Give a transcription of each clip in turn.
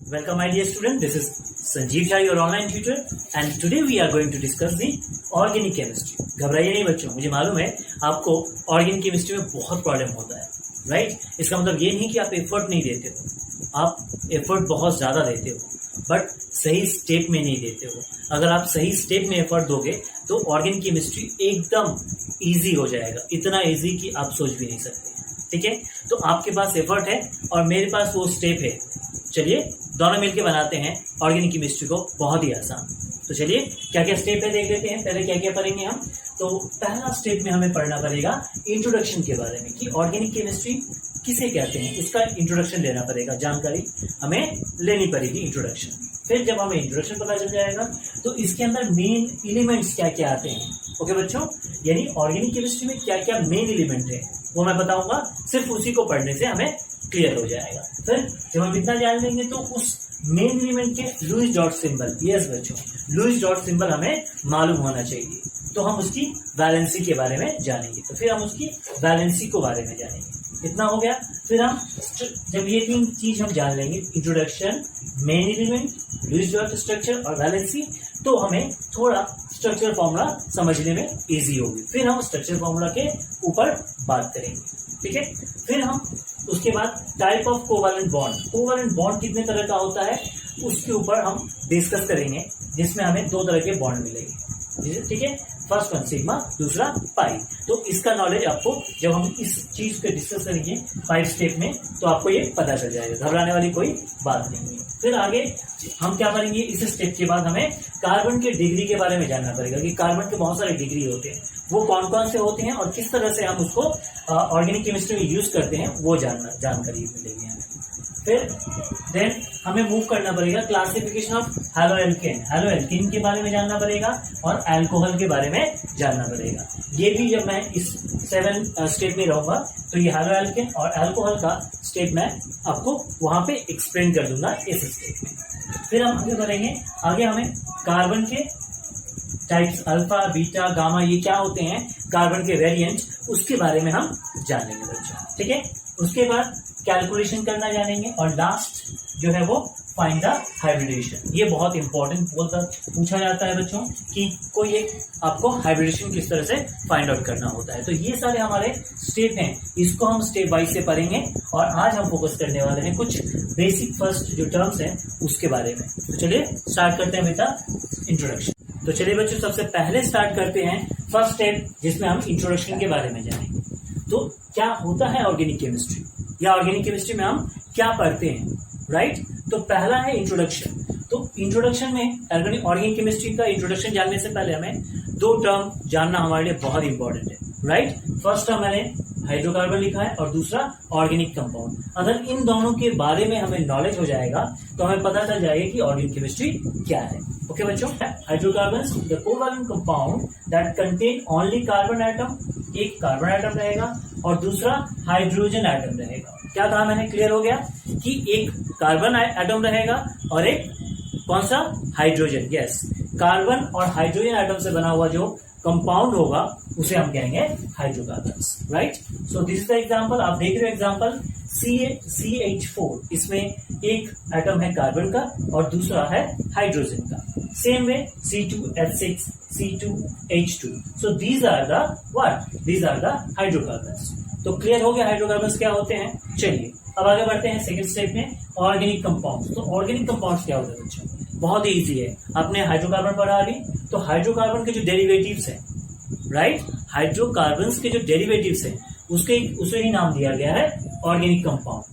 Welcome my dear student, this is Sanjeev Jha, your online tutor, and today we are going to discuss the organic chemistry. घबराइए नहीं बच्चों, मुझे मालूम है आपको ऑर्गेनिक केमिस्ट्री में बहुत प्रॉब्लम होता है, राइट? इसका मतलब ये नहीं कि आप एफर्ट नहीं देते हो, आप एफर्ट बहुत ज़्यादा देते हो, बट सही स्टेप में नहीं देते हो। अगर आप सही स्टेप में एफर्ट दोगे तो ऑर्गेनिक केमिस्ट्री एकदम ईजी हो जाएगा, इतना ईजी कि आप सोच भी नहीं सकते। ठीक है, तो आपके पास एफर्ट है और मेरे पास वो स्टेप है। चलिए दोनों मिलकर बनाते हैं ऑर्गेनिक केमिस्ट्री को बहुत ही आसान। तो चलिए क्या क्या स्टेप है देख लेते हैं। पहले क्या क्या पढ़ेंगे हम। तो पहला स्टेप में हमें पढ़ना पड़ेगा इंट्रोडक्शन के बारे में कि ऑर्गेनिक केमिस्ट्री किसे कहते हैं, इसका इंट्रोडक्शन लेना पड़ेगा, जानकारी हमें लेनी पड़ेगी इंट्रोडक्शन। फिर जब हमें इंट्रोडक्शन पता चल जाएगा तो इसके अंदर मेन एलिमेंट्स क्या क्या आते हैं। ओके बच्चों, यानी ऑर्गेनिक केमिस्ट्री में क्या क्या मेन एलिमेंट है वो मैं बताऊंगा, सिर्फ उसी को पढ़ने से हमें क्लियर हो जाएगा। फिर जब हम इतना जान लेंगे तो उस मेन एलिमेंट के लुईस डॉट सिंबल, यस बच्चों, लुईस डॉट सिंबल हमें मालूम होना चाहिए, तो हम उसकी वैलेंसी के बारे में जानेंगे। तो फिर हम उसकी वैलेंसी को बारे में जानेंगे। इतना हो गया। फिर हम जब ये तीन चीज हम जान लेंगे, introduction, main element, Lewis dot structure और वैलेंसी, तो हमें थोड़ा स्ट्रक्चर फॉर्मूला समझने में इजी होगी। फिर हम स्ट्रक्चर फॉर्मूला के ऊपर बात करेंगे, ठीक है। फिर हम उसके बाद टाइप ऑफ कोवैलेंट बॉन्ड कितने तरह का होता है उसके ऊपर हम डिस्कस करेंगे, जिसमें हमें दो तरह के बॉन्ड मिलेंगे, ठीक है। फर्स्ट वन सिग्मा, दूसरा पाई। तो इसका नॉलेज आपको जब हम इस चीज को डिस्कस करेंगे 5 स्टेप में तो आपको ये पता चल जाएगा, घबराने वाली कोई बात नहीं है। फिर आगे हम क्या करेंगे, इस स्टेप के बाद हमें कार्बन के डिग्री के बारे में जानना पड़ेगा कि कार्बन के बहुत सारे डिग्री होते हैं, वो कौन कौन से होते हैं और किस तरह से हम उसको ऑर्गेनिक केमिस्ट्री में यूज करते हैं, वो जानकारी मिलेगी हमें। फिर देन हमें मूव करना पड़ेगा क्लासिफिकेशन ऑफ हेलोएल्केन के बारे में जानना पड़ेगा और अल्कोहल के बारे में जानना पड़ेगा। ये भी जब मैं इस 7 स्टेप में रहूंगा तो ये हेलोएल्केन और अल्कोहल का स्टेप मैं आपको वहां पे एक्सप्लेन कर दूंगा इस स्टेप में। फिर हम आगे बढ़ेंगे। आगे हमें कार्बन के टाइप्स अल्फा, बीटा, गामा, ये क्या होते हैं, कार्बन के वेरिएंट, उसके बारे में हम जानेंगे बच्चों, ठीक है। उसके बाद कैलकुलेशन करना जानेंगे और लास्ट जो है वो फाइंड द हाइब्रिडेशन। ये बहुत इंपॉर्टेंट पूछा जाता है बच्चों कि कोई एक आपको हाइब्रिडेशन किस तरह से फाइंड आउट करना होता है। तो ये सारे हमारे स्टेप हैं, इसको हम स्टेप वाइज से पढ़ेंगे और आज हम फोकस करने वाले हैं कुछ बेसिक फर्स्ट जो टर्म्स हैं उसके बारे में। तो चलिए स्टार्ट करते हैं विद द इंट्रोडक्शन। तो चलिए बच्चों सबसे पहले स्टार्ट करते हैं फर्स्ट स्टेप, जिसमें हम इंट्रोडक्शन के बारे में जानेंगे। तो क्या होता है ऑर्गेनिक केमिस्ट्री या ऑर्गेनिक केमिस्ट्री में हम क्या पढ़ते हैं, राइट? तो पहला है इंट्रोडक्शन। तो इंट्रोडक्शन में ऑर्गेनिक केमिस्ट्री का इंट्रोडक्शन जानने से पहले हमें 2 टर्म जानना हमारे लिए बहुत इंपॉर्टेंट है, राइट? फर्स्ट टर्म मैंने हाइड्रोकार्बन लिखा है और दूसरा ऑर्गेनिक कंपाउंड। अगर इन दोनों के बारे में हमें नॉलेज हो जाएगा तो हमें पता चल जाएगा कि ऑर्गेनिक केमिस्ट्री क्या है। ओके बच्चों, hydrocarbons the covalent compound that contain only carbon atom, एक कार्बन एटम रहेगा और दूसरा हाइड्रोजन एटम रहेगा। क्या कहा मैंने, क्लियर हो गया कि एक कार्बन एटम रहेगा और एक कौन सा, हाइड्रोजन। यस, कार्बन और हाइड्रोजन एटम से बना हुआ जो कंपाउंड होगा उसे हम कहेंगे hydrocarbons, right? So this is the example. आप देख रहे हो एग्जांपल CH4, इसमें एक एटम है कार्बन का और दूसरा है हाइड्रोजन का। Same way C2H6, C2H2। So these are the what, these are the hydrocarbons. तो क्लियर हो गया हाइड्रोकार्बन्स क्या होते हैं। चलिए अब आगे बढ़ते हैं सेकंड स्टेप में, ऑर्गेनिक कंपाउंड्स। तो ऑर्गेनिक कंपाउंड्स क्या होते हैं बच्चों, बहुत ही इजी है। आपने हाइड्रोकार्बन पढ़ा अभी, तो हाइड्रोकार्बन के जो डेरिवेटिव्स हैं, राइट, हाइड्रोकार्बन्स के जो डेरिवेटिव्स हैं उसे ही नाम दिया गया है ऑर्गेनिक कंपाउंड।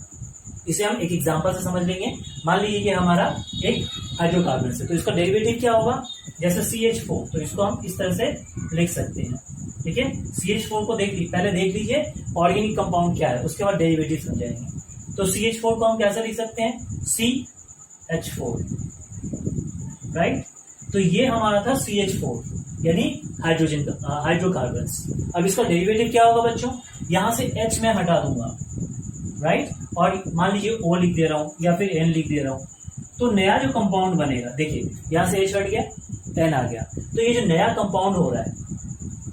इसे हम एक एग्जांपल से समझ लेंगे। मान लीजिए कि हमारा एक हाइड्रोकार्बन है, तो इसका डेरिवेटिव क्या होगा, जैसे CH4, तो इसको हम इस तरह से लिख सकते हैं, ठीक है। CH4 को पहले देख लीजिए ऑर्गेनिक कंपाउंड क्या है, उसके बाद डेरिवेटिव समझाएंगे। तो CH4 को हम कैसे लिख सकते हैं, CH4, राइट। तो ये हमारा था CH4 यानी हाइड्रोकार्बन्स। अब इसका डेरिवेटिव क्या होगा बच्चों, यहां से H मैं हटा दूंगा, राइट, और मान लीजिए O लिख दे रहा हूं या फिर N लिख दे रहा हूं, तो नया जो कंपाउंड बनेगा, देखिए यहां से H हट गया, N आ गया, तो ये जो नया कंपाउंड हो रहा है,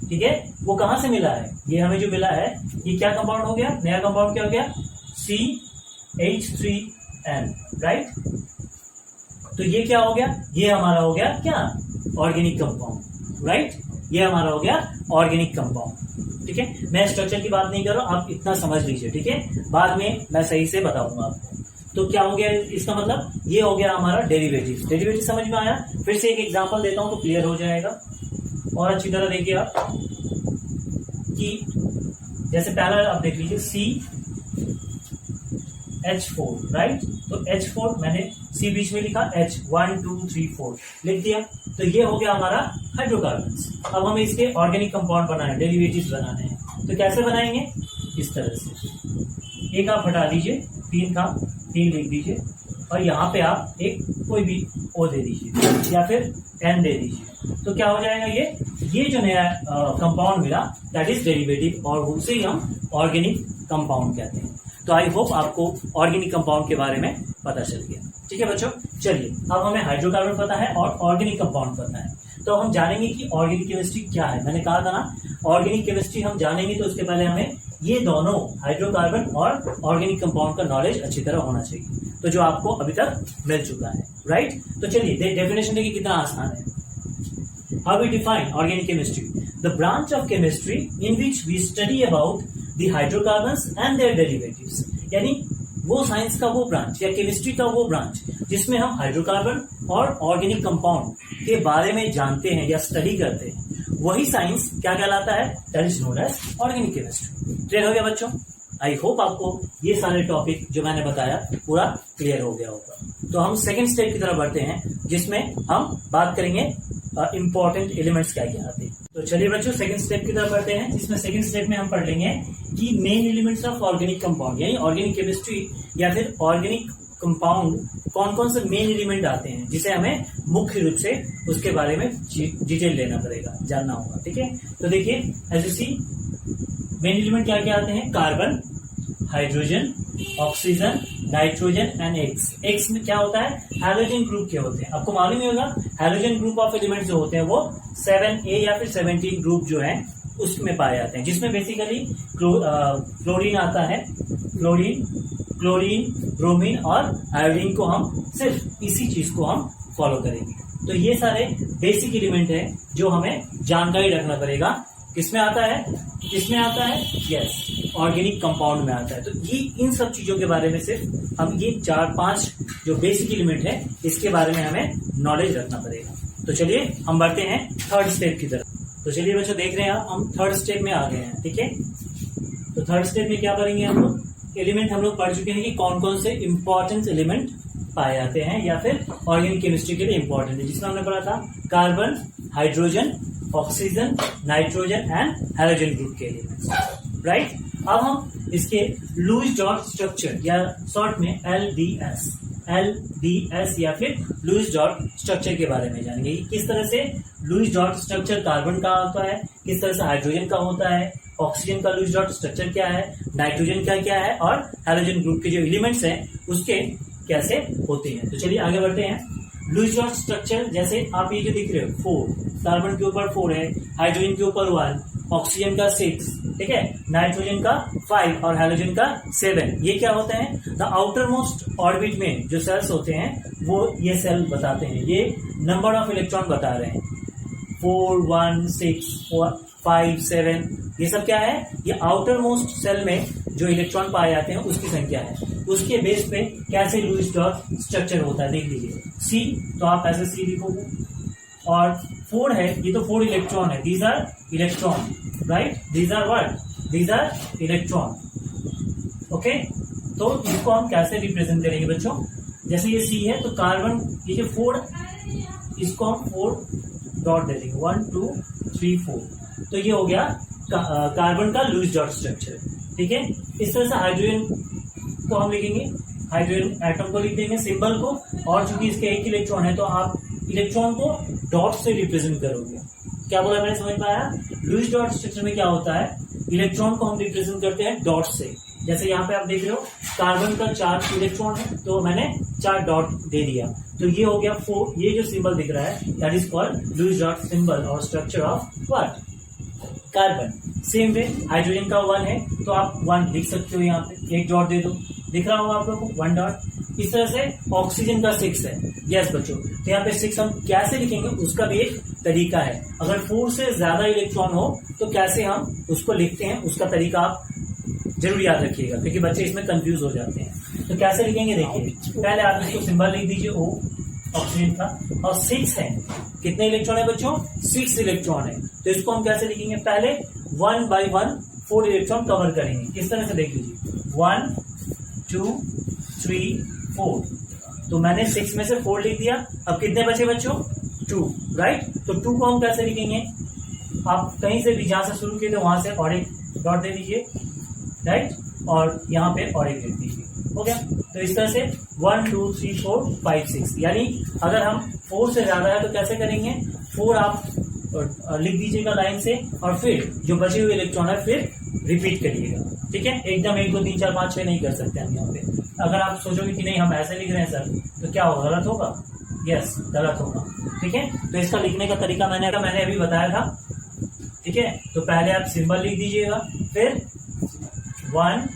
ठीक है, वो कहां से मिला है, ये हमें जो मिला है ये क्या कंपाउंड हो गया, नया कंपाउंड क्या हो गया, CH3N, राइट। तो ये क्या हो गया, ये हमारा हो गया क्या, ऑर्गेनिक कंपाउंड, राइट। ये हमारा हो गया ऑर्गेनिक कंपाउंड, ठीक है। मैं स्ट्रक्चर की बात नहीं कर रहा हूं, आप इतना समझ लीजिए, ठीक है, बाद में मैं सही से बताऊंगा आपको। तो क्या हो गया इसका मतलब, ये हो गया हमारा डेरिवेटिव। डेरिवेटिव समझ में आया। फिर से एक एग्जांपल देता हूं तो क्लियर हो जाएगा और अच्छी तरह देखिए आप कि जैसे पहला आप देख लीजिए CH4, राइट। तो H4 मैंने C बीच में लिखा, H 1 2 3 4 लिख दिया। तो ये हो गया हमारा हाइड्रोकार्बन्स। अब हमें इसके ऑर्गेनिक कंपाउंड बनाने, डेरिवेटिव्स बनाने हैं। तो कैसे बनाएंगे, इस तरह से। एक आप हटा दीजिए, 3 लिख दीजिए और यहाँ पे आप एक कोई भी O दे दीजिए या फिर N दे दीजिए। तो क्या हो जाएगा, ये जो नया कंपाउंड मिला दैट इज डेरिवेटिव, और उसे ही हम ऑर्गेनिक कंपाउंड कहते हैं। तो आई होप आपको ऑर्गेनिक कंपाउंड के बारे में पता चल गया, ठीक है बच्चों। चलिए, अब हमें हाइड्रोकार्बन पता है और ऑर्गेनिक कंपाउंड पता है, तो हम जानेंगे कि ऑर्गेनिक केमिस्ट्री क्या है। मैंने कहा था ना, ऑर्गेनिक केमिस्ट्री हम जानेंगे तो उसके पहले हमें ये दोनों हाइड्रोकार्बन और ऑर्गेनिक कंपाउंड का नॉलेज अच्छी तरह होना चाहिए, तो जो आपको अभी तक मिल चुका है, राइट। तो चलिए डेफिनेशन देखिए कितना आसान है। How we define organic chemistry? The branch of chemistry in which we study about the hydrocarbons and their derivatives. यानी वो साइंस का वो ब्रांच या केमिस्ट्री का वो ब्रांच जिसमें हम हाइड्रोकार्बन और ऑर्गेनिक कंपाउंड के बारे में जानते हैं या स्टडी करते हैं, वही साइंस क्या कहलाता है, that is known as organic chemistry. Clear हो गया बच्चों। आई होप आपको ये सारे टॉपिक जो मैंने बताया पूरा क्लियर हो गया होगा। तो हम सेकेंड स्टेप की तरफ बढ़ते हैं जिसमें हम बात करेंगे इंपॉर्टेंट एलिमेंट्स क्या क्या आते हैं। तो चलिए बच्चों सेकंड स्टेप की तरफ बढ़ते हैं, जिसमें सेकंड स्टेप में हम पढ़ लेंगे कि main elements of organic compound, यानी ऑर्गेनिक केमिस्ट्री या फिर ऑर्गेनिक कंपाउंड कौन कौन से मेन एलिमेंट आते हैं जिसे हमें मुख्य रूप से उसके बारे में डिटेल लेना पड़ेगा, जानना होगा, ठीक है। तो देखिए as you see main element क्या क्या आते हैं, carbon, hydrogen, oxygen, nitrogen and X में क्या होता है, हैलोजन ग्रुप के होते हैं। आपको मालूम ही होगा हैलोजन ग्रुप ऑफ एलिमेंट्स जो होते हैं वो 7A या फिर 17 ग्रुप जो है उसमें पाए जाते हैं, जिसमें बेसिकली क्लोरीन आता है, क्लोरीन, ब्रोमीन और आयोडीन को हम सिर्फ इसी चीज को हम फॉलो करेंगे। तो ये सारे बेसिक एलिमेंट है जो हमें जानकारी रखना पड़ेगा। किसमें आता है, यस, ऑर्गेनिक कंपाउंड में आता है। तो ये इन सब चीजों के बारे में सिर्फ हम ये 4-5 जो बेसिक एलिमेंट है इसके बारे में हमें नॉलेज रखना पड़ेगा। तो चलिए हम बढ़ते हैं थर्ड स्टेप की तरफ। तो चलिए बच्चों देख रहे हैं आप, हम थर्ड स्टेप में आ गए हैं, ठीक है। तो थर्ड स्टेप में क्या करेंगे हम लोग, एलिमेंट हम लोग पढ़ चुके हैं कि कौन कौन से इंपॉर्टेंट एलिमेंट पाए जाते हैं या फिर ऑर्गेनिक केमिस्ट्री के लिए इंपॉर्टेंट है, जिसमें हमने पढ़ा था carbon, hydrogen, oxygen, nitrogen and halogen group के एलिमेंट्स, राइट। अब हम इसके लुईस डॉट स्ट्रक्चर या शॉर्ट में LDS या फिर लुईस डॉट स्ट्रक्चर के बारे में जानेंगे। किस तरह से लुईस डॉट स्ट्रक्चर कार्बन का होता है, किस तरह से हाइड्रोजन का होता है, ऑक्सीजन का लुईस डॉट स्ट्रक्चर क्या है, नाइट्रोजन का क्या है और हैलोजन ग्रुप के जो एलिमेंट्स हैं उसके कैसे होते हैं। तो चलिए आगे बढ़ते हैं। लुईस डॉट स्ट्रक्चर जैसे आप ये जो दिख रहे हो 4, कार्बन के ऊपर 4 है, हाइड्रोजन के ऊपर 1, ऑक्सीजन का 6, ठीक है, नाइट्रोजन का 5 और हैलोजन का 7। ये क्या होते हैं, द आउटर मोस्ट ऑर्बिट में जो सेल्स होते हैं वो ये सेल बताते हैं, ये नंबर ऑफ इलेक्ट्रॉन बता रहे हैं, 4, 1, 6, 5, 7, ये सब क्या है, ये आउटर मोस्ट सेल में जो इलेक्ट्रॉन पाए जाते हैं उसकी संख्या है। उसके बेस पे कैसे लुईस डॉट स्ट्रक्चर होता है देख लीजिए। C तो आप ऐसे C लिखोगे, और 4 है, ये तो 4 इलेक्ट्रॉन है, these are electron, right, these are what, these are electron, okay. तो इसको हम कैसे रिप्रेजेंट करेंगे बच्चों, जैसे ये C है तो कार्बन ये जो 4, इसको हम 4 डॉट दे देंगे, 1 2 3 4, तो ये हो गया कार्बन का लुईस डॉट स्ट्रक्चर, ठीक है। इस तरह से हाइड्रोजन को हम लिखेंगे, हाइड्रोजन एटम को लिख देंगे सिंबल को, और चूंकि इसके एक इलेक्ट्रॉन है तो आप इलेक्ट्रॉन को डॉट से रिप्रेजेंट करोगे। क्या बोला मैंने, समझ में आया। लुईस डॉट स्ट्रक्चर में क्या होता है, इलेक्ट्रॉन को हम रिप्रेजेंट करते हैं डॉट से। जैसे यहाँ पे आप देख रहे हो कार्बन का 4 इलेक्ट्रॉन है तो मैंने 4 डॉट दे दिया, तो ये हो गया 4। ये जो सिंबल दिख रहा है that is called Lewis dot symbol और structure of what, carbon. Same way hydrogen का 1 है तो आप 1 लिख सकते हो, यहाँ पे 1 डॉट दे दो, दिख रहा होगा आप लोग को 1 डॉट। इस तरह से ऑक्सीजन का 6 है। यस बच्चों, तो यहाँ पे 6 हम कैसे लिखेंगे उसका भी एक तरीका है। अगर 4 से ज्यादा इलेक्ट्रॉन हो तो कैसे हम उसको लिखते हैं उसका तरीका आप जरूर याद रखिएगा, क्योंकि बच्चे इसमें कंफ्यूज हो जाते हैं। तो कैसे लिखेंगे देखिए, पहले आप इसको सिंबल लिख दीजिए O ऑक्सीजन का, और 6 है। कितने इलेक्ट्रॉन है बच्चों? 6 इलेक्ट्रॉन है। तो इसको हम कैसे लिखेंगे, पहले 1 by 1 4 इलेक्ट्रॉन कवर करेंगे। किस तरह से देख लीजिए, 1 2 3 4। तो मैंने 6 में से 4 लिख दिया। अब कितने बचे बच्चों? 2, राइट। तो 2 को हम कैसे लिखेंगे, आप कहीं से भी जहां से शुरू किए थे वहां से और एक डॉट दे दीजिए, राइट, और यहाँ पे और एक लिख दीजिए। हो गया। तो इस तरह से 1 2 3 4 5 6, यानी अगर हम 4 से ज्यादा है तो कैसे करेंगे, 4 आप लिख दीजिएगा लाइन से, और फिर जो बचे हुए इलेक्ट्रॉन है फिर रिपीट करिएगा। ठीक है, एकदम 1 2 3 4 5 6 नहीं कर सकते हम यहाँ पे। अगर आप सोचोगे कि नहीं हम ऐसे लिख रहे हैं सर, तो क्या होगा, गलत होगा। यस, गलत होगा। ठीक है, तो इसका लिखने का तरीका मैंने अभी बताया था। ठीक है, तो पहले आप सिंबल लिख दीजिएगा, फिर 1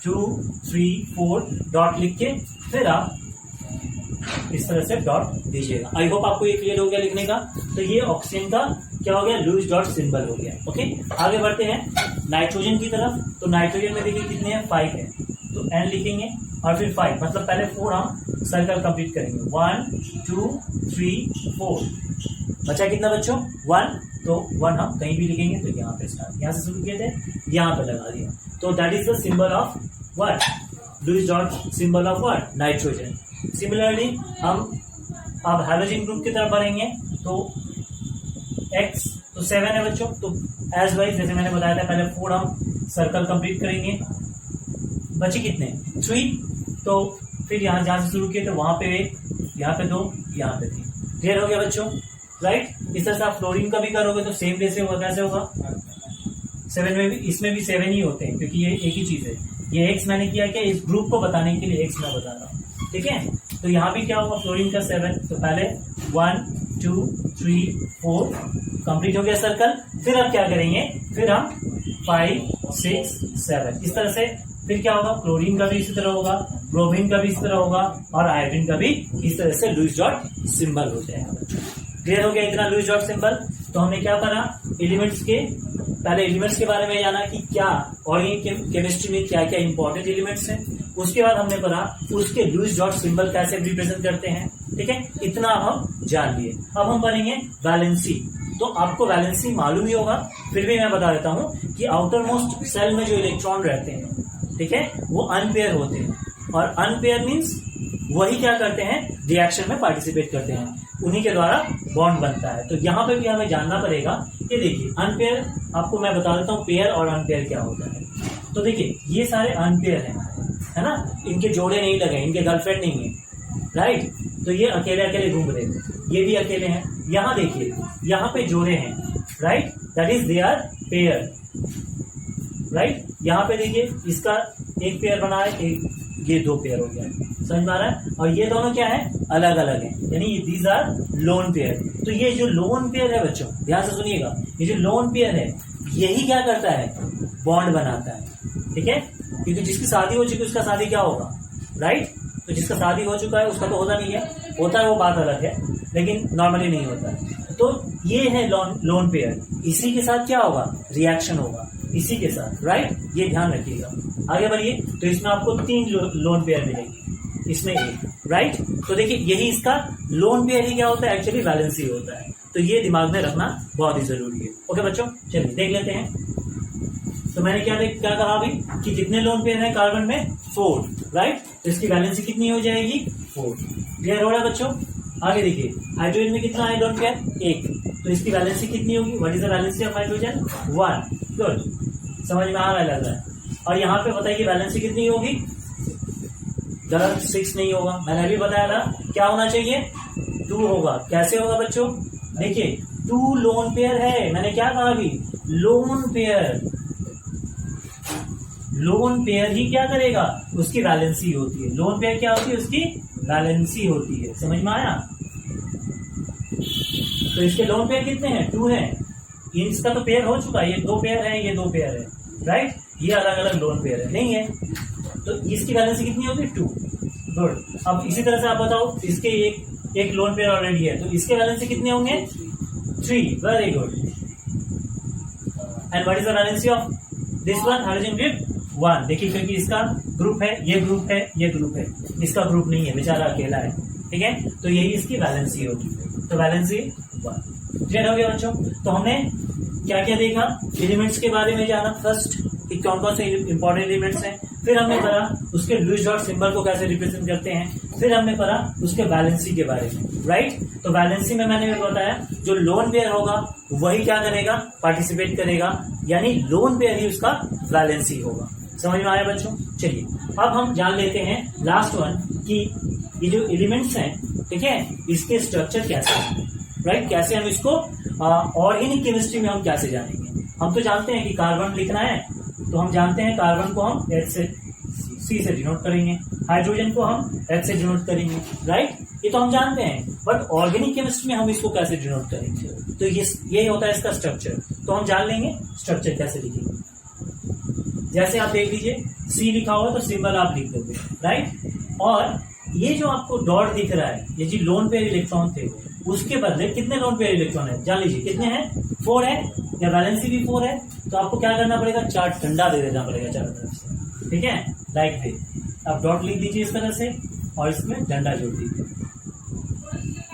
2 3 4 डॉट लिख के फिर आप इस तरह से डॉट दीजिएगा। आई होप आपको ये क्लियर हो गया लिखने का। तो ये ऑक्सीजन का क्या हो गया, लुईस डॉट सिंबल हो गया। ओके, आगे बढ़ते हैं नाइट्रोजन की तरफ। तो नाइट्रोजन में देखिए कितने हैं, 5 है। तो N लिखेंगे और फिर 5, मतलब पहले 4 हम सर्कल कंप्लीट करेंगे। 1 2 3 4। बचा कितना बच्चों, 1। तो 1 हम कहीं भी लिखेंगे, तो यहाँ पे स्टार्ट, यहाँ से शुरू किए थे, यहाँ पे लगा दिया। तो that is the symbol of what, Lewis dot symbol of what, nitrogen. Similarly हम अब हाइड्रोजन ग्रुप की तरफ बढ़ेंगे। तो X तो 7 है बच्चों। तो एज वाइज जैसे मैंने बताया था, पहले 4 हम सर्कल कंप्लीट करेंगे। बचे कितने, 3। तो फिर यहाँ जहां से शुरू किए थे वहां पे 1, यहाँ पे 2, यहाँ पे 3। क्लियर हो गया बच्चों, राइट। इस तरह से आप फ्लोरीन का भी करोगे तो सेम वे से होगा। कैसे होगा, 7 में भी, इसमें भी 7 ही होते हैं, क्योंकि ये एक ही चीज है। ये X मैंने किया क्या, इस ग्रुप को बताने के लिए X मैं बता रहा हूँ। ठीक है, तो यहाँ भी क्या होगा, फ्लोरीन का 7। तो पहले 1 2 3 4 कंप्लीट हो गया सर्कल। फिर अब क्या करेंगे, फिर हम 5 6 7 इस तरह से। फिर क्या होगा, क्लोरीन का भी इसी तरह होगा, ब्रोमीन का भी इस तरह होगा, और आयोडीन का भी इस तरह से लुईस डॉट सिंबल हो जाएगा। क्लियर हो गया इतना लुईस डॉट सिंबल। तो हमने क्या करा, एलिमेंट्स के, पहले एलिमेंट्स के बारे में जाना कि क्या ऑर्गेनिक केमिस्ट्री में क्या क्या इंपॉर्टेंट एलिमेंट्स हैं। उसके बाद हमने पढ़ा उसके लुईस डॉट सिंबल कैसे रिप्रेजेंट करते हैं। ठीक है, इतना हम जान लिए। अब हम पढ़ेंगे वैलेंसी। तो आपको वैलेंसी मालूम ही होगा, फिर भी मैं बता देता हूं कि आउटर मोस्ट सेल में जो इलेक्ट्रॉन रहते हैं, ठीक है, वो अनपेयर होते हैं। और अनपेयर मीन्स वही क्या करते हैं, रिएक्शन में पार्टिसिपेट करते हैं, उन्हीं के द्वारा बॉन्ड बनता है। तो यहाँ पे भी हमें जानना पड़ेगा कि देखिए अनपेयर, आपको मैं बता देता हूँ पेयर और अनपेयर क्या होता है। तो देखिए ये सारे अनपेयर हैं, है ना, इनके जोड़े नहीं लगे, इनके गर्लफ्रेंड नहीं है, राइट। तो ये अकेले अकेले घूम रहे हैं, ये भी अकेले हैं। यहाँ देखिए, यहाँ पे जोड़े हैं, right, that is they are pair, right. यहाँ पे देखिए इसका एक पेयर बना है, एक ये 2 पेयर हो गया, समझ में आ रहा है। और ये दोनों क्या है, अलग अलग है, यानी दीज आर लोन पेयर। तो ये जो लोन पेयर है बच्चों, ध्यान से सुनिएगा, ये जो लोन पेयर है यही क्या करता है, बॉन्ड बनाता है। ठीक है, क्योंकि जिसकी शादी हो चुकी है उसका शादी क्या होगा, राइट। तो जिसका शादी हो चुका है उसका तो होता नहीं है, होता है वो बात अलग है, लेकिन नॉर्मली नहीं होता है। तो ये है लोन पेयर, इसी के साथ क्या होगा, रिएक्शन होगा इसी के साथ, राइट। ये ध्यान रखिएगा। आगे बढ़िए, तो इसमें आपको 3 लोन पेयर मिलेगी, इसमें 1, राइट। तो देखिए यही इसका लोन पेयर ही क्या होता है, एक्चुअली वैलेंसी होता है। तो ये दिमाग में रखना बहुत ही जरूरी है। ओके बच्चों, चलिए देख लेते हैं। तो मैंने क्या कहा अभी कि कितने लोन पेयर हैं कार्बन में, 4, राइट। तो इसकी वैलेंसी कितनी हो जाएगी, 4। क्लियर हो रहा है बच्चों। आगे देखिए, हाइड्रोजन में कितना है लोन पेयर, 1। तो इसकी वैलेंसी कितनी होगी, what is the valency of hydrogen, 1। Good, समझ में आ रहा है, लग रहा है। और यहाँ पे बताइए वैलेंसी कितनी होगी, गलत, 6 नहीं होगा, मैंने अभी बताया था क्या होना चाहिए, 2 होगा। कैसे होगा बच्चों, देखिए 2 लोन पेयर है, मैंने क्या कहा अभी, लोन पेयर। लोन पेयर ही क्या करेगा, उसकी वैलेंसी होती है। लोन पेयर क्या होती है, उसकी वैलेंसी होती है, समझ में आया। तो इसके लोन पेयर कितने हैं, 2 हैं। इसका तो पेयर हो चुका है, ये 2 पेयर है, ये 2 पेयर है, राइट। ये अलग अलग लोन पेयर है, नहीं है। तो इसकी वैलेंसी कितनी होगी, 2। गुड। अब इसी तरह से आप बताओ, इसके एक लोन पेयर ऑलरेडी है, तो इसके वैलेंसी कितने होंगे? 3। Very good. And what is the valency of this one? Hydrogen group 1। देखिए, क्योंकि इसका ग्रुप है, ये ग्रुप है, ये ग्रुप है, इसका ग्रुप नहीं है, बेचारा अकेला है, ठीक है, तो यही इसकी वैलेंसी होगी, तो वैलेंसी 1। क्लियर हो गया बच्चों? तो हमने क्या क्या देखा? एलिमेंट्स के बारे में जाना फर्स्ट, कि कौन कौन से इंपॉर्टेंट एलिमेंट्स हैं, फिर हमने पढ़ा उसके लुईस डॉट सिंबल को कैसे रिप्रेजेंट करते हैं, फिर हमने पढ़ा उसके वैलेंसी के बारे में, राइट। तो वैलेंसी में मैंने बताया जो लोन पेयर होगा वही क्या करेगा? पार्टिसिपेट करेगा, यानी लोन पेयर ही उसका वैलेंसी होगा। समझ में आया बच्चों? चलिए अब हम जान लेते हैं लास्ट वन कि ये जो एलिमेंट्स हैं, ठीक है, इसके स्ट्रक्चर कैसे हैं, राइट। कैसे हम इसको ऑर्गेनिक केमिस्ट्री में हम कैसे जानेंगे? हम तो जानते हैं कि कार्बन लिखना है, तो हम जानते हैं कार्बन को हम H से C से डिनोट करेंगे, हाइड्रोजन को हम H से डिनोट करेंगे, राइट। ये तो हम जानते हैं, बट ऑर्गेनिक केमिस्ट्री में हम इसको कैसे डिनोट करेंगे? तो ये होता है इसका स्ट्रक्चर। तो हम जान लेंगे स्ट्रक्चर कैसे लिखेंगे। जैसे आप देख लीजिए, C लिखा हुआ तो सिंबल आप लिख दोगे, राइट। और ये जो आपको डॉट दिख रहा है, ये जो लोन पेयर इलेक्ट्रॉन थे, उसके बदले कितने लोन पेयर इलेक्ट्रॉन है? जान लीजिए कितने हैं? 4 है, या वैलेंसी भी 4 है, तो आपको क्या करना पड़ेगा? 4 डंडा दे देना पड़ेगा चारों तरफ से, ठीक है, लाइक दिस। आप डॉट लिख दीजिए इस तरह से और इसमें डंडा जोड़ दीजिए,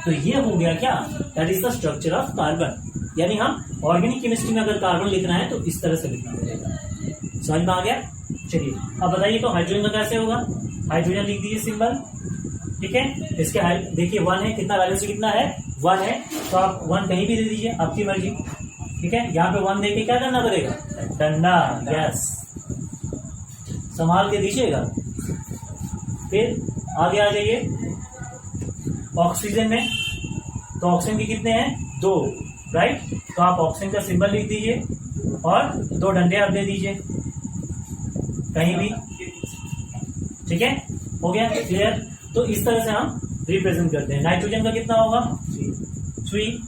तो ये हो गया क्या? That is the structure of carbon. यानी हम ऑर्गेनिक केमिस्ट्री में अगर कार्बन लिखना है तो इस तरह से लिखना पड़ेगा। समझ में आ गया? चलिए अब बताइए, तो हाइड्रोजन का कैसे होगा? हाइड्रोजन लिख दीजिए सिंबल, ठीक है। इसके देखिए 1 है, कितना वैलेंसी कितना है? 1 है, तो आप 1 कहीं भी दे दीजिए, आपकी मर्जी, ठीक है। यहाँ पे 1 देके क्या करना पड़ेगा? डंडा, यस, संभाल के दीजिएगा। फिर आगे आ जाइए ऑक्सीजन में, तो ऑक्सीजन के कितने हैं? 2, राइट। तो आप ऑक्सीजन का सिंबल लिख दीजिए और 2 डंडे आप दे दीजिए कहीं भी, ठीक है, हो गया क्लियर। तो इस तरह से हम रिप्रेजेंट करते हैं। नाइट्रोजन का कितना होगा? 3,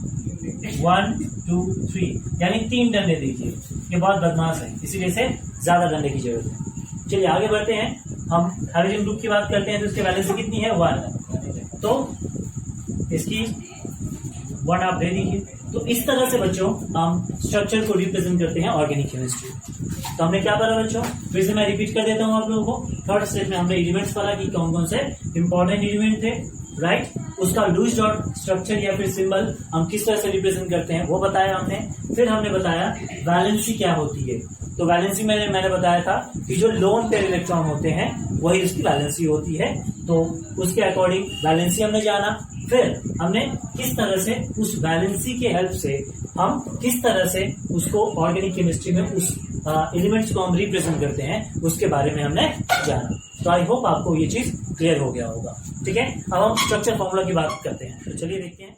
1 2 3, यानी 3 डंडे दीजिए। ये बहुत बदमाश है, इसीलिए से ज्यादा डंडे की जरूरत है। चलिए आगे बढ़ते हैं, हम हाइड्रोजन ग्रुप की बात करते हैं, तो इसकी वैलेंसी कितनी है? 1, तो इसकी 1 आप दे दीजिए। तो इस तरह से बच्चों हम स्ट्रक्चर को रिप्रेजेंट करते हैं ऑर्गेनिक केमिस्ट्री। तो हमने क्या पढ़ा बच्चों? फिर से मैं रिपीट कर देता हूं आप लोगों को। थर्ड स्टेज में हमने एलिमेंट्स पढ़ा कि कौन कौन से इंपॉर्टेंट एलिमेंट थे, राइट। उसका लुईस डॉट स्ट्रक्चर या फिर सिंबल हम किस तरह से रिप्रेजेंट करते हैं वो बताया हमने। फिर हमने बताया वैलेंसी क्या होती है। तो वैलेंसी में मैंने बताया था कि जो लोन पेयर इलेक्ट्रॉन होते हैं वही उसकी वैलेंसी होती है, तो उसके अकॉर्डिंग वैलेंसी हमने जाना। फिर हमने किस तरह से उस वैलेंसी के हेल्प से हम किस तरह से उसको ऑर्गेनिक केमिस्ट्री में उस एलिमेंट्स को हम रिप्रेजेंट करते हैं उसके बारे में हमने जाना। तो आई होप आपको ये चीज क्लियर हो गया होगा, ठीक है। अब हम स्ट्रक्चर फॉर्मूला की बात करते हैं, तो चलिए देखते हैं।